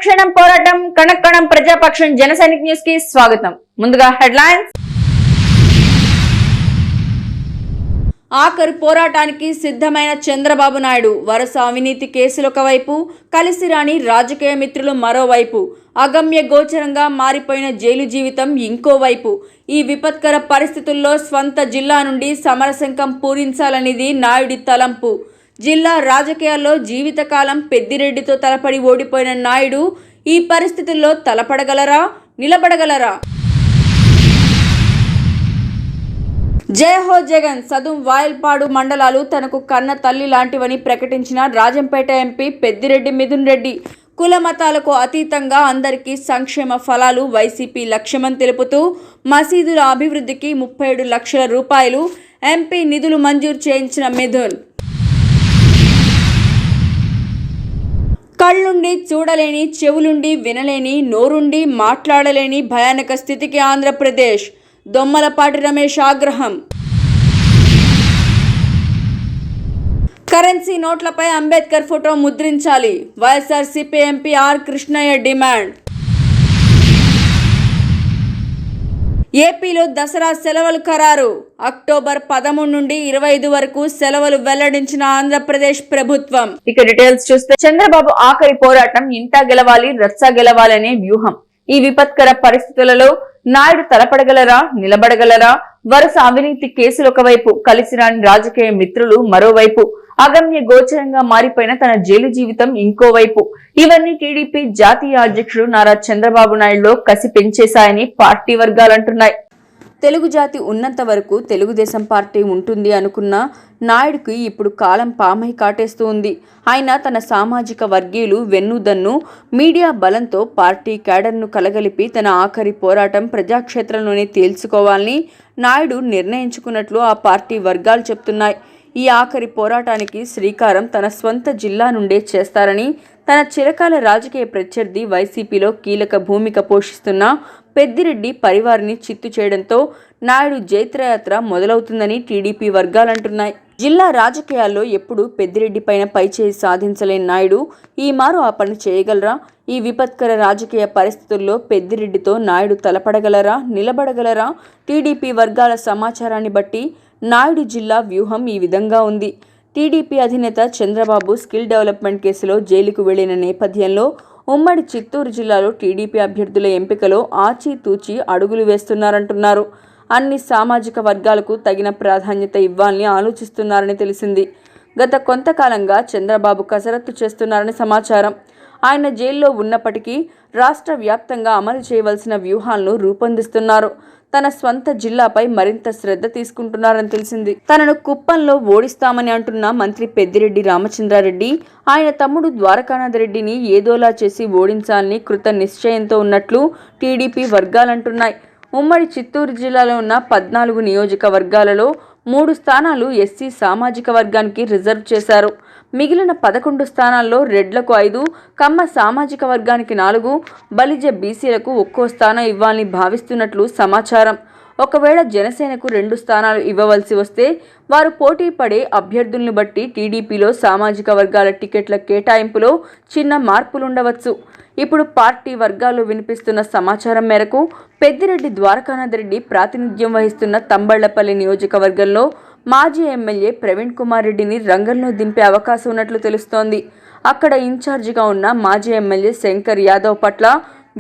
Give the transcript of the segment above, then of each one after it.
అనుక్షణం పోరాటం కణకణం ప్రజాపక్షం జనసైనిక్ న్యూస్ కి స్వాగతం. ముందుగా హెడ్లైన్స్. ఆఖరి పోరాటానికి సిద్ధమైన చంద్రబాబు నాయుడు వరుస అవినీతి కేసులొక వైపు, కలిసి రాని రాజకీయ మిత్రులు మరోవైపు, అగమ్య గోచరంగా మారిపోయిన జైలు జీవితం ఇంకోవైపు. ఈ విపత్కర పరిస్థితుల్లో స్వంత జిల్లా నుండి సమరశంఖం పూరించాలనేది నాయుడి తలంపు. జిల్లా రాజకీయాల్లో జీవితకాలం పెద్దిరెడ్డితో తలపడి ఓడిపోయిన నాయుడు ఈ పరిస్థితుల్లో తలపడగలరా, నిలబడగలరా? జయహో జగన్. సదుం వాయల్పాడు మండలాలు తనకు కన్న తల్లి లాంటివని ప్రకటించిన రాజంపేట ఎంపీ పెద్దిరెడ్డి మిథున్ రెడ్డి కుల మతాలకు అతీతంగా అందరికీ సంక్షేమ ఫలాలు వైసీపీ లక్ష్యమని తెలుపుతూ మసీదుల అభివృద్ధికి 37 లక్షల రూపాయలు ఎంపీ నిధులు మంజూరు చేయించిన మిథున్. కళ్ళుండి చూడలేని, చెవులుండి వినలేని, నోరుండి మాట్లాడలేని భయానక స్థితికి ఆంధ్రప్రదేశ్. దొమ్మలపాటి రమేష్ ఆగ్రహం. కరెన్సీ నోట్లపై అంబేద్కర్ ఫోటో ముద్రించాలి. YSRCP MP R Krishnaiah demand. ఏపీలో దసరా సెలవులు ఖరారు. అక్టోబర్ 13 నుండి 25 వరకు సెలవులు వెల్లడించిన ఆంధ్రప్రదేశ్ ప్రభుత్వం. ఇక డీటెయిల్స్ చూస్తే, చంద్రబాబు ఆఖరి పోరాటం ఇంటా గెలవాలి, రచ్చా గెలవాలనే వ్యూహం. ఈ విపత్కర పరిస్థితులలో నాయుడు తలపడగలరా, నిలబడగలరా? వరుస అవినీతి కేసులు ఒకవైపు, కలిసి రాని రాజకీయ మిత్రులు మరోవైపు, అగమ్య గోచరంగా మారిపోయిన తన జైలు జీవితం ఇంకోవైపు. ఇవన్నీ టీడీపీ జాతీయ అధ్యక్షుడు నారా చంద్రబాబు నాయుడులో కసి పెంచేశాయని పార్టీ వర్గాలంటున్నాయి. తెలుగు జాతి ఉన్నంత వరకు తెలుగుదేశం పార్టీ ఉంటుంది అనుకున్న నాయుడుకి ఇప్పుడు కాలం పామై కాటేస్తూ ఉంది. ఆయన తన సామాజిక వర్గీయులు వెన్నుదన్ను మీడియా బలంతో పార్టీ క్యాడర్ను కలగలిపి తన ఆఖరి పోరాటం ప్రజాక్షేత్రంలోనే తేల్చుకోవాలని నాయుడు నిర్ణయించుకున్నట్లు ఆ పార్టీ వర్గాలు చెప్తున్నాయి. ఈ ఆఖరి పోరాటానికి శ్రీకారం తన స్వంత జిల్లా నుండే చేస్తారని, తన చిరకాల రాజకీయ ప్రత్యర్థి వైసీపీలో కీలక భూమిక పోషిస్తున్న పెద్దిరెడ్డి పరివారిని చిత్తు చేయడంతో నాయుడు జైత్రయాత్ర మొదలవుతుందని టీడీపీ వర్గాలంటున్నాయి. జిల్లా రాజకీయాల్లో ఎప్పుడు పెద్దిరెడ్డి పైన పైచేయి సాధించలేని నాయుడు ఈ మారు ఆ పని చేయగలరా? ఈ విపత్కర రాజకీయ పరిస్థితుల్లో పెద్దిరెడ్డితో నాయుడు తలపడగలరా, నిలబడగలరా? టీడీపీ వర్గాల సమాచారాన్ని బట్టి నాయుడు జిల్లా వ్యూహం ఈ విధంగా ఉంది. టీడీపీ అధినేత చంద్రబాబు స్కిల్ డెవలప్మెంట్ కేసులో జైలుకు వెళ్లిన నేపథ్యంలో ఉమ్మడి చిత్తూరు జిల్లాలో టీడీపీ అభ్యర్థుల ఎంపికలో ఆచితూచి అడుగులు వేస్తున్నారంటున్నారు. అన్ని సామాజిక వర్గాలకు తగిన ప్రాధాన్యత ఇవ్వాలని ఆలోచిస్తున్నారని తెలిసింది. గత కొంతకాలంగా చంద్రబాబు కసరత్తు చేస్తున్నారని సమాచారం. ఆయన జైల్లో ఉన్నప్పటికీ రాష్ట్ర వ్యాప్తంగా అమలు చేయవలసిన వ్యూహాలను రూపొందిస్తున్నారు. తన స్వంత జిల్లాపై మరింత శ్రద్ధ తీసుకుంటున్నారని తెలిసింది. తనను కుప్పంలో ఓడిస్తామని అంటున్న మంత్రి పెద్దిరెడ్డి రామచంద్రారెడ్డి ఆయన తమ్ముడు ద్వారకానాథ్ రెడ్డిని ఏదోలా చేసి ఓడించాలని కృత నిశ్చయంతో ఉన్నట్లు టీడీపీ వర్గాలంటున్నాయి. ఉమ్మడి చిత్తూరు జిల్లాలో ఉన్న 14 నియోజకవర్గాలలో 3 స్థానాలు ఎస్సీ సామాజిక వర్గానికి రిజర్వ్ చేశారు. మిగిలిన 11 స్థానాల్లో రెడ్లకు 5, కమ్మ సామాజిక వర్గానికి 4, బలిజ బీసీలకు ఒక్కో స్థానం ఇవ్వాలని భావిస్తున్నట్లు సమాచారం. ఒకవేళ జనసేనకు 2 స్థానాలు ఇవ్వవలసి వస్తే వారు పోటీ పడే అభ్యర్థులను బట్టి టీడీపీలో సామాజిక వర్గాల టికెట్ల కేటాయింపులో చిన్న మార్పులుండవచ్చు. ఇప్పుడు పార్టీ వర్గాల్లో వినిపిస్తున్న సమాచారం మేరకు పెద్దిరెడ్డి ద్వారకానాథ్ రెడ్డి ప్రాతినిధ్యం వహిస్తున్న తంబళ్లపల్లి నియోజకవర్గంలో మాజీ ఎమ్మెల్యే ప్రవీణ్ కుమార్ రెడ్డిని రంగంలో దింపే అవకాశం ఉన్నట్లు తెలుస్తోంది. అక్కడ ఇన్ఛార్జిగా ఉన్న మాజీ ఎమ్మెల్యే శంకర్ యాదవ్ పట్ల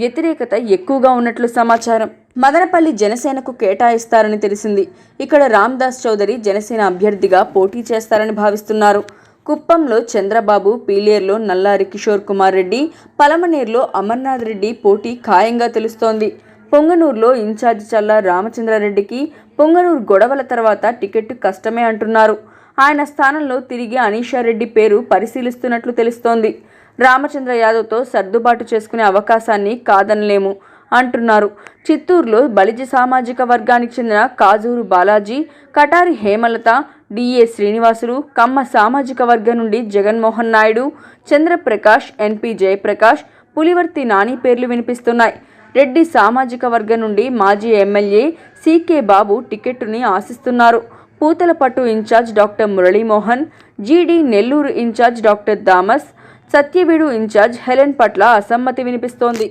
వ్యతిరేకత ఎక్కువగా ఉన్నట్లు సమాచారం. మదనపల్లి జనసేనకు కేటాయిస్తారని తెలిసింది. ఇక్కడ రామ్దాస్ చౌదరి జనసేన అభ్యర్థిగా పోటీ చేస్తారని భావిస్తున్నారు. కుప్పంలో చంద్రబాబు, పీలేరులో నల్లారి కిషోర్ కుమార్ రెడ్డి, పలమనేరులో అమర్నాథ్ రెడ్డి పోటీ ఖాయంగా తెలుస్తోంది. పొంగనూరులో ఇన్ఛార్జి చల్లా రామచంద్రారెడ్డికి పొంగనూరు గొడవల తర్వాత టికెట్ కష్టమే అంటున్నారు. ఆయన స్థానంలో తిరిగి అనీషారెడ్డి పేరు పరిశీలిస్తున్నట్లు తెలుస్తోంది. రామచంద్ర యాదవ్తో సర్దుబాటు చేసుకునే అవకాశాన్ని కాదనలేము అంటున్నారు. చిత్తూరులో బలిజ సామాజిక వర్గానికి చెందిన కాజూరు బాలాజీ, కటారి హేమలత, డిఏ శ్రీనివాసులు, కమ్మ సామాజిక వర్గం నుండి జగన్మోహన్ నాయుడు, చంద్రప్రకాష్, ఎన్పి జయప్రకాష్, పులివర్తి నాని పేర్లు వినిపిస్తున్నాయి. రెడ్డి సామాజిక వర్గం నుండి మాజీ ఎమ్మెల్యే సికే బాబు టికెట్టుని ఆశిస్తున్నారు. Puthalapattu incharge doctor Muralimohan, GD Nellore incharge doctor Thomas, Satyavedu incharge Helen పట్ల అసమ్మతి వినిపిస్తోంది.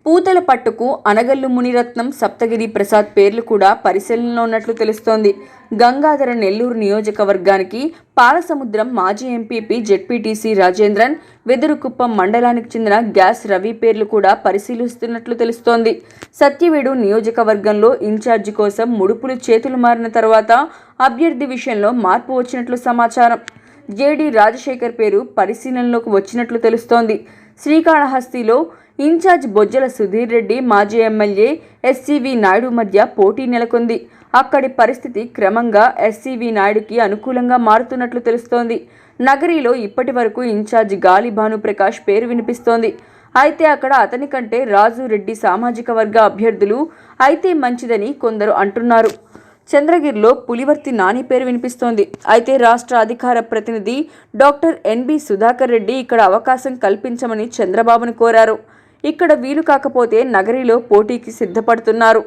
పూతల పట్టుకు అనగల్లు మునిరత్నం, సప్తగిరి ప్రసాద్ పేర్లు కూడా పరిశీలనలో ఉన్నట్లు తెలుస్తోంది. గంగాధర నెల్లూరు నియోజకవర్గానికి పాలసముద్రం మాజీ ఎంపీపీ జెడ్పీటీసీ రాజేంద్రన్, వెదురుకుప్పం మండలానికి చెందిన గ్యాస్ రవి పేర్లు కూడా పరిశీలిస్తున్నట్లు తెలుస్తోంది. సత్యవేడు నియోజకవర్గంలో ఇన్ఛార్జి కోసం ముడుపులు చేతులు మారిన తర్వాత అభ్యర్థి విషయంలో మార్పు వచ్చినట్లు సమాచారం. జేడీ రాజశేఖర్ పేరు పరిశీలనలోకి వచ్చినట్లు తెలుస్తోంది. శ్రీకాళహస్తిలో ఇన్ఛార్జ్ బొజ్జల సుధీర్ రెడ్డి, మాజీ ఎమ్మెల్యే ఎస్సీవీ నాయుడు మధ్య పోటీ నెలకొంది. అక్కడి పరిస్థితి క్రమంగా ఎస్సీవీ నాయుడుకి అనుకూలంగా మారుతున్నట్లు తెలుస్తోంది. నగరిలో ఇప్పటి వరకు ఇన్ఛార్జ్ గాలి భానుప్రకాష్ పేరు వినిపిస్తోంది. అయితే అక్కడ అతని కంటే రాజు రెడ్డి సామాజిక వర్గ అభ్యర్థులు అయితే మంచిదని కొందరు అంటున్నారు. చంద్రగిరిలో పులివర్తి నాని పేరు వినిపిస్తోంది. అయితే రాష్ట్ర అధికార ప్రతినిధి డాక్టర్ ఎన్బి సుధాకర్ రెడ్డి ఇక్కడ అవకాశం కల్పించమని చంద్రబాబును కోరారు. ఇక్కడ వీలు కాకపోతే నగరిలో పోటీకి సిద్ధపడుతున్నారు.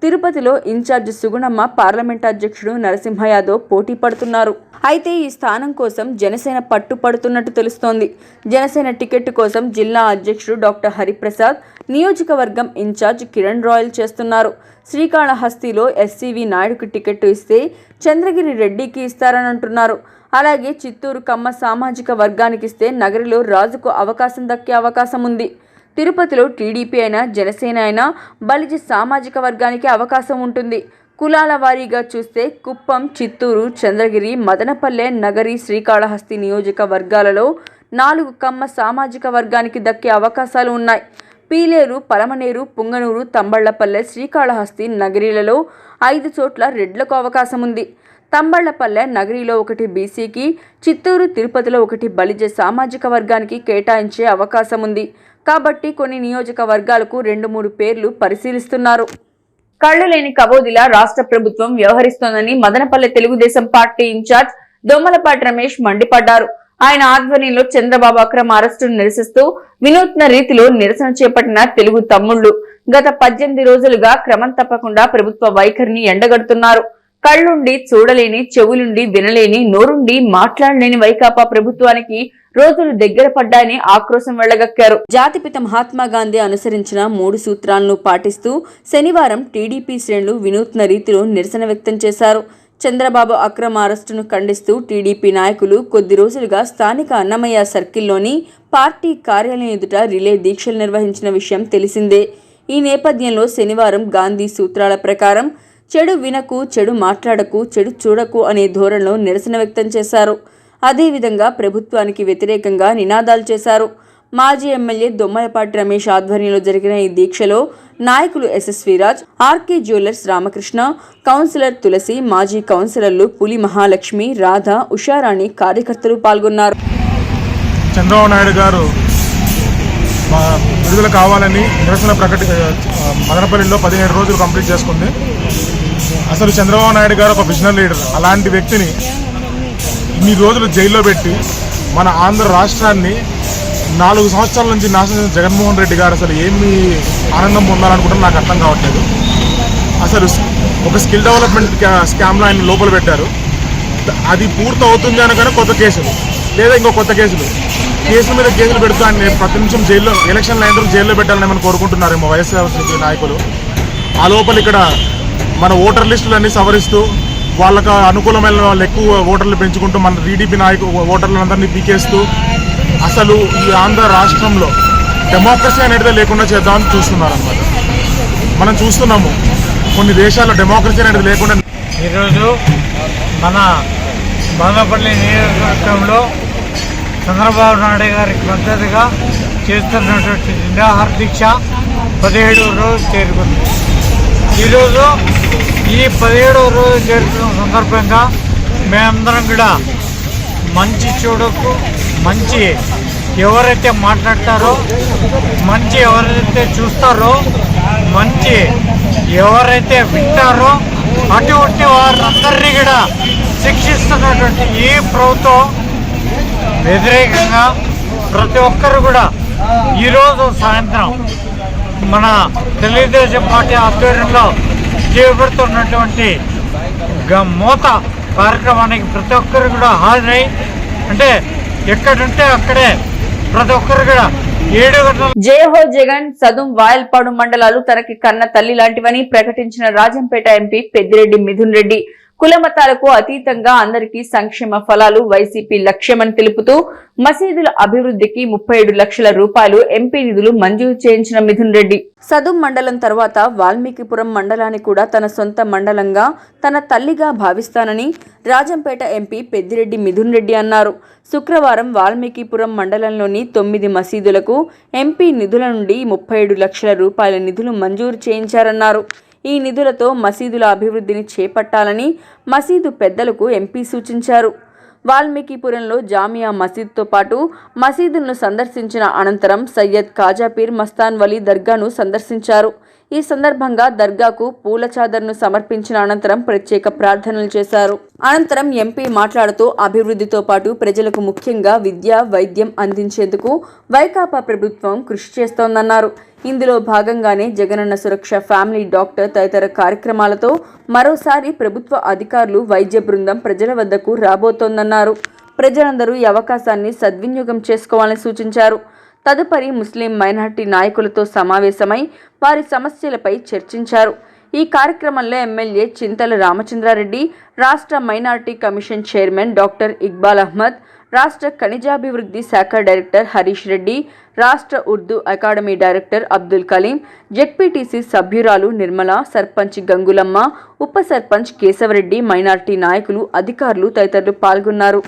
తిరుపతిలో ఇన్ఛార్జ్ సుగుణమ్మ, పార్లమెంట్ అధ్యక్షుడు నరసింహ యాదవ్ పోటీ పడుతున్నారు. అయితే ఈ స్థానం కోసం జనసేన పట్టుపడుతున్నట్టు తెలుస్తోంది. జనసేన టికెట్ కోసం జిల్లా అధ్యక్షుడు డాక్టర్ హరిప్రసాద్, నియోజకవర్గం ఇన్ఛార్జ్ కిరణ్ రాయల్ చేస్తున్నారు. శ్రీకాళహస్తిలో ఎస్సీవీ నాయుడుకి టికెట్ ఇస్తే చంద్రగిరి రెడ్డికి ఇస్తారని అంటున్నారు. అలాగే చిత్తూరు కమ్మ సామాజిక వర్గానికి ఇస్తే నగరిలో రాజుకు అవకాశం దక్కే అవకాశం ఉంది. తిరుపతిలో టీడీపీ అయినా జనసేన అయినా బలిజ సామాజిక వర్గానికి అవకాశం ఉంటుంది. కులాల వారీగా చూస్తే కుప్పం, చిత్తూరు, చంద్రగిరి, మదనపల్లె, నగరి, శ్రీకాళహస్తి నియోజకవర్గాలలో 4 కమ్మ సామాజిక వర్గానికి దక్కే అవకాశాలు ఉన్నాయి. పీలేరు, పలమనేరు, పుంగనూరు, తంబళ్లపల్లె, శ్రీకాళహస్తి, నగరిలలో 5 చోట్ల రెడ్లకు అవకాశం ఉంది. తంబళ్లపల్లె, నగరిలో 1 బీసీకి, చిత్తూరు, తిరుపతిలో 1 బలిజ సామాజిక వర్గానికి కేటాయించే అవకాశం ఉంది. కాబట్టి కొన్ని నియోజకవర్గాలకు 2-3 పేర్లు పరిశీలిస్తున్నారు. కళ్లు లేని కబోదిలా రాష్ట్ర ప్రభుత్వం వ్యవహరిస్తోందని మదనపల్లె తెలుగుదేశం పార్టీ ఇన్ఛార్జ్ దొమ్మలపాటి రమేష్ మండిపడ్డారు. ఆయన ఆధ్వర్యంలో చంద్రబాబు అక్రమ అరెస్టును నిరసిస్తూ వినూత్న రీతిలో నిరసన చేపట్టిన తెలుగు తమ్ముళ్లు గత 18 రోజులుగా క్రమం తప్పకుండా ప్రభుత్వ వైఖరిని ఎండగడుతున్నారు. కళ్లుండి చూడలేని, చెవులుండి వినలేని, నోరుండి మాట్లాడలేని వైకాపా ప్రభుత్వానికి రోజులు దగ్గర పడ్డాయని ఆక్రోశం వెళ్లగక్కారు. జాతిపిత మహాత్మా గాంధీ అనుసరించిన 3 సూత్రాలను పాటిస్తూ శనివారం టీడీపీ శ్రేణులు వినూత్న రీతిలో నిరసన వ్యక్తం చేశారు. చంద్రబాబు అక్రమ అరెస్టును ఖండిస్తూ టీడీపీ నాయకులు కొద్ది రోజులుగా స్థానిక అన్నమయ్య సర్కిల్లోని పార్టీ కార్యాలయం ఎదుట రిలే దీక్షలు నిర్వహించిన విషయం తెలిసిందే. ఈ నేపథ్యంలో శనివారం గాంధీ సూత్రాల ప్రకారం చెడు వినకు, చెడు మాట్లాడకు, చెడు చూడకు అనే ధోరణిలో నిరసన వ్యక్తం చేశారు. అదేవిధంగా ప్రభుత్వానికి వ్యతిరేకంగా నినాదాలు చేశారు. మాజీ ఎమ్మెల్యే దొమ్మలపాటి రమేష్ ఆధ్వర్యంలో జరిగిన ఈ దీక్షలో నాయకులు ఎస్ఎస్వీరాజ్, ఆర్కే జ్యువెలర్స్ రామకృష్ణ, కౌన్సిలర్ తులసి, మాజీ కౌన్సిలర్లు పులి మహాలక్ష్మి, రాధ, ఉషారాణి కార్యకర్తలు పాల్గొన్నారు. చంద్రబాబు నాయుడు గారు విడుదల కావాలని నిరసన మదనపల్లిలో 17 రోజులు కంప్లీట్ చేసుకుంది. అసలు చంద్రబాబు నాయుడు గారు ఒక విజనరీ లీడర్. అలాంటి వ్యక్తిని ఇన్ని రోజులు జైల్లో పెట్టి మన ఆంధ్ర రాష్ట్రాన్ని 4 సంవత్సరాల నుంచి నాశనం జగన్మోహన్ రెడ్డి గారు అసలు ఏమి ఆనందం పొందాలనుకుంటారో నాకు అర్థం కావట్లేదు. అసలు ఒక స్కిల్ డెవలప్మెంట్ స్కామ్లో ఆయన లోపల పెట్టారు. అది పూర్తి అవుతుంది అనగానే కొత్త కేసులు లేదా ఇంకో కొత్త కేసుల మీద కేసులు పెడుతూ ఆయన ప్రతి నిమిషం జైల్లో, ఎలక్షన్లు అయిన జైల్లో పెట్టాలని మనం కోరుకుంటున్నారేమో వైఎస్ఆర్సీపీ నాయకులు. ఆ లోపల ఇక్కడ మన ఓటర్ లిస్టులన్నీ సవరిస్తూ వాళ్ళకు అనుకూలమైన వాళ్ళు ఎక్కువ ఓటర్లు పెంచుకుంటూ మన టీడీపీ ఓటర్లందరినీ పీకేస్తూ అసలు ఈ ఆంధ్ర రాష్ట్రంలో డెమోక్రసీ అనేది లేకుండా చేద్దామని చూస్తున్నారన్నమాట. మనం చూస్తున్నాము కొన్ని దేశాల్లో డెమోక్రసీ అనేది లేకుండా. ఈరోజు మన మదనపల్లి నియోజకవర్గంలో చంద్రబాబు నాయుడు గారికి మద్దతుగా చేస్తున్నటువంటి నిరాహార దీక్ష 17వ రోజు చేరుకుంది. ఈరోజు ఈ 17వ రోజు చేరుకున్న సందర్భంగా మేమందరం కూడా మంచి చూడకు, మంచి ఎవరైతే మాట్లాడతారో, మంచి ఎవరైతే చూస్తారో, మంచి ఎవరైతే వింటారో అటువంటి వారందరినీ కూడా శిక్షిస్తున్నటువంటి ఈ ప్రభుత్వం వ్యతిరేకంగా ప్రతి ఒక్కరు కూడా ఈరోజు సాయంత్రం మన తెలుగుదేశం పార్టీ ఆధ్వర్యంలో చేపడుతున్నటువంటి మోత కార్యక్రమానికి ప్రతి ఒక్కరు కూడా హాజరై, అంటే ఎక్కడుంటే అక్కడే ప్రతి ఒక్కరు కూడా 7 గంటల జయహో జగన్ సదుం వాయల్పాడు మండలాలు తనకి కన్న తల్లి లాంటివని ప్రకటించిన రాజంపేట ఎంపీ పెద్దిరెడ్డి మిథున్ రెడ్డి కులమతాలకు అతీతంగా అందరికీ సంక్షేమ ఫలాలు వైసీపీ లక్ష్యమని తెలుపుతూ మసీదుల అభివృద్ధికి 37 లక్షల రూపాయలు ఎంపీ నిధులు మంజూరు చేయించిన మిథున్ రెడ్డి సదుం మండలం తర్వాత వాల్మీకిపురం మండలాన్ని కూడా తన సొంత మండలంగా తన తల్లిగా భావిస్తానని రాజంపేట ఎంపీ పెద్దిరెడ్డి మిథున్ రెడ్డి అన్నారు. శుక్రవారం వాల్మీకిపురం మండలంలోని 9 మసీదులకు ఎంపీ నిధుల నుండి 37 లక్షల రూపాయల నిధులు మంజూరు చేయించారన్నారు. ఈ నిధులతో మసీదుల అభివృద్ధిని చేపట్టాలని మసీదు పెద్దలకు ఎంపీ సూచించారు. వాల్మీకిపురంలో జామియా మసీద్తో పాటు మసీదులను సందర్శించిన అనంతరం సయ్యద్ ఖాజాపీర్ మస్తాన్ వలీ దర్గాను సందర్శించారు. ఈ సందర్భంగా దర్గాకు పూల చాదర్ను సమర్పించిన అనంతరం ప్రత్యేక ప్రార్థనలు చేశారు. అనంతరం ఎంపీ మాట్లాడుతూ అభివృద్ధితో పాటు ప్రజలకు ముఖ్యంగా విద్య, వైద్యం అందించేందుకు వైకాపా ప్రభుత్వం కృషి చేస్తోందన్నారు. ఇందులో భాగంగానే జగనన్న సురక్ష, ఫ్యామిలీ డాక్టర్ తదితర కార్యక్రమాలతో మరోసారి ప్రభుత్వ అధికారులు, వైద్య బృందం ప్రజల వద్దకు రాబోతోందన్నారు. ప్రజలందరూ ఈ అవకాశాన్ని సద్వినియోగం చేసుకోవాలని సూచించారు. తదుపరి ముస్లిం మైనార్టీ నాయకులతో సమావేశమై వారి సమస్యలపై చర్చించారు. ఈ కార్యక్రమంలో ఎమ్మెల్యే చింతల రామచంద్రారెడ్డి, రాష్ట్ర minority commission chairman doctor Iqbal Ahmed, రాష్ట్ర ఖనిజాభివృద్ధి శాఖ డైరెక్టర్ హరీష్ రెడ్డి, రాష్ట్ర Urdu academy director Abdul Kaleem, ZPTC సభ్యురాలు నిర్మల, సర్పంచ్ గంగులమ్మ, ఉప సర్పంచ్ కేశవరెడ్డి, మైనార్టీ నాయకులు, అధికారులు తదితరులు పాల్గొన్నారు.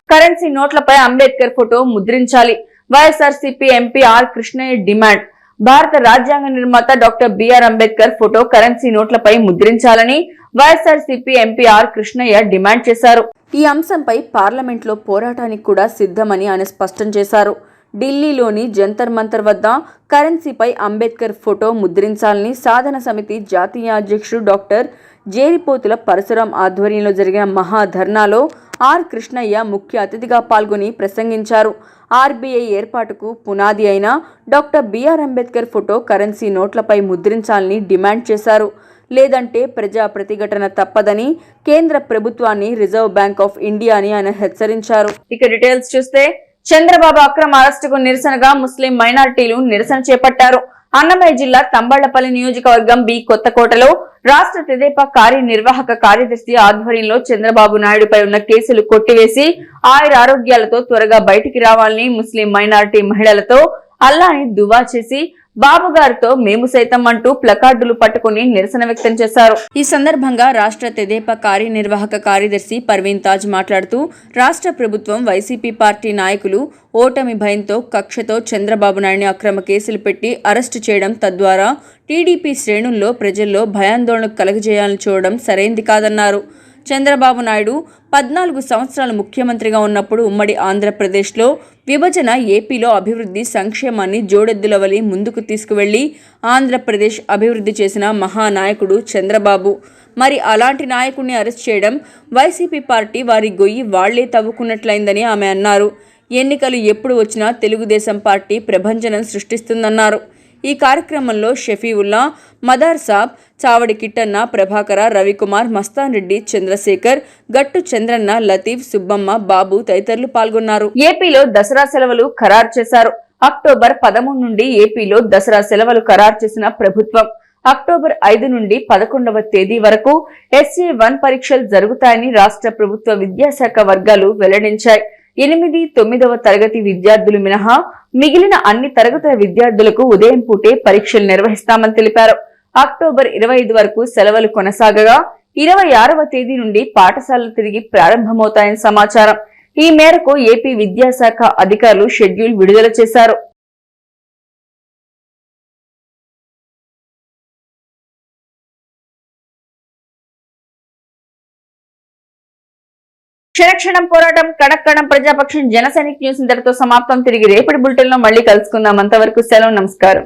కరెన్సీ నోట్లపై అంబేద్కర్ ఫోటో ముద్రించాలి. YSRCP MP R Krishnaiah demand. భారత రాజ్యాంగ నిర్మాత doctor BR Ambedkar photo currency నోట్లపై ముద్రించాలని YSRCP MP R Krishnaiah demand చేశారు. ఈ అంశంపై పార్లమెంట్లో పోరాటానికి కూడా సిద్ధమని ఆయన స్పష్టం చేశారు. ఢిల్లీలోని జంతర్ మంతర్ వద్ద కరెన్సీపై అంబేద్కర్ ఫోటో ముద్రించాలని సాధన సమితి జాతీయ అధ్యక్షుడు డాక్టర్ జేరిపోతుల పరశురాం ఆధ్వర్యంలో జరిగిన మహాధర్నాలో ఆర్ కృష్ణయ్య ముఖ్య అతిథిగా పాల్గొని ప్రసంగించారు. ఆర్బీఐ ఏర్పాటుకు పునాది అయిన doctor BR Ambedkar photo currency నోట్లపై ముద్రించాలని డిమాండ్ చేశారు. లేదంటే ప్రజా ప్రతిఘటన తప్పదని కేంద్ర ప్రభుత్వాన్ని, రిజర్వ్ బ్యాంక్ ఆఫ్ ఇండియాని ఆయన హెచ్చరించారు. ఇక డీటెయిల్స్ చూస్తే చంద్రబాబు అక్రమ అరెస్టుకు నిరసనగా ముస్లిం మైనార్టీలు నిరసన చేపట్టారు. అన్నమయ్య జిల్లా తంబళ్లపల్లి నియోజకవర్గం బి కొత్తకోటలో రాష్ట్ర తెదేపా కార్యనిర్వాహక కార్యదర్శి ఆధ్వర్యంలో చంద్రబాబు నాయుడుపై ఉన్న కేసులు కొట్టివేసి ఆయురారోగ్యాలతో త్వరగా బయటికి రావాలని ముస్లిం మైనారిటీ మహిళలతో అల్లాని దువా చేసి బాబు గారితో మేము సైతం అంటూ ప్లకార్డులు పట్టుకుని నిరసన వ్యక్తం చేశారు. ఈ సందర్భంగా రాష్ట్ర తెదేపా కార్యనిర్వాహక కార్యదర్శి పర్వీన్ తాజ్ మాట్లాడుతూ రాష్ట్ర ప్రభుత్వం, వైసీపీ పార్టీ నాయకులు ఓటమి భయంతో, కక్షతో చంద్రబాబు నాయుడిని అక్రమ కేసులు పెట్టి అరెస్టు చేయడం, తద్వారా టీడీపీ శ్రేణుల్లో ప్రజల్లో భయాందోళన కలగజేయాలని చూడడం సరైంది కాదన్నారు. చంద్రబాబు నాయుడు 14 సంవత్సరాలు ముఖ్యమంత్రిగా ఉన్నప్పుడు ఉమ్మడి ఆంధ్రప్రదేశ్లో విభజన, ఏపీలో అభివృద్ధి సంక్షేమాన్ని జోడెద్దుల వలె ముందుకు తీసుకువెళ్లి ఆంధ్రప్రదేశ్ అభివృద్ధి చేసిన మహానాయకుడు చంద్రబాబు. మరి అలాంటి నాయకుడిని అరెస్ట్ చేయడం వైసీపీ పార్టీ వారి గొయ్యి వాళ్లే తవ్వుకున్నట్లయిందని ఆమె అన్నారు. ఎన్నికలు ఎప్పుడు వచ్చినా తెలుగుదేశం పార్టీ ప్రభంజనం సృష్టిస్తుందన్నారు. ఈ కార్యక్రమంలో షఫీవుల్లా, మదార్ సాబ్, చావడి కిట్టన్న, ప్రభాకర, రవికుమార్, మస్తాన్ రెడ్డి, చంద్రశేఖర్, గట్టు చంద్రన్న, లతీఫ్, సుబ్బమ్మ, బాబు తదితరులు పాల్గొన్నారు. ఏపీలో దసరా సెలవులు ఖరారు చేశారు. అక్టోబర్ 13 నుండి ఏపీలో దసరా సెలవులు ఖరారు చేసిన ప్రభుత్వం అక్టోబర్ 5 నుండి 11వ తేదీ వరకు SA1 పరీక్షలు జరుగుతాయని రాష్ట్ర ప్రభుత్వ విద్యాశాఖ వర్గాలు వెల్లడించాయి. 8, 9వ తరగతి విద్యార్థులు మినహా మిగిలిన అన్ని తరగతుల విద్యార్థులకు ఉదయం పూటే పరీక్షలు నిర్వహిస్తామని తెలిపారు. అక్టోబర్ 25 వరకు సెలవులు కొనసాగగా 26వ తేదీ నుండి పాఠశాలలు తిరిగి ప్రారంభమవుతాయని సమాచారం. ఈ మేరకు ఏపీ విద్యాశాఖ అధికారులు షెడ్యూల్ విడుదల చేశారు. క్షణక్షణం పోరాటం, కణక్కణం ప్రజాపక్షం. జనసైనిక్ న్యూస్ ఇంతటితో సమాప్తం. తిరిగి రేపటి బులెటిన్ లో మళ్ళీ కలుసుకుందాం. అంతవరకు సెలవు, నమస్కారం.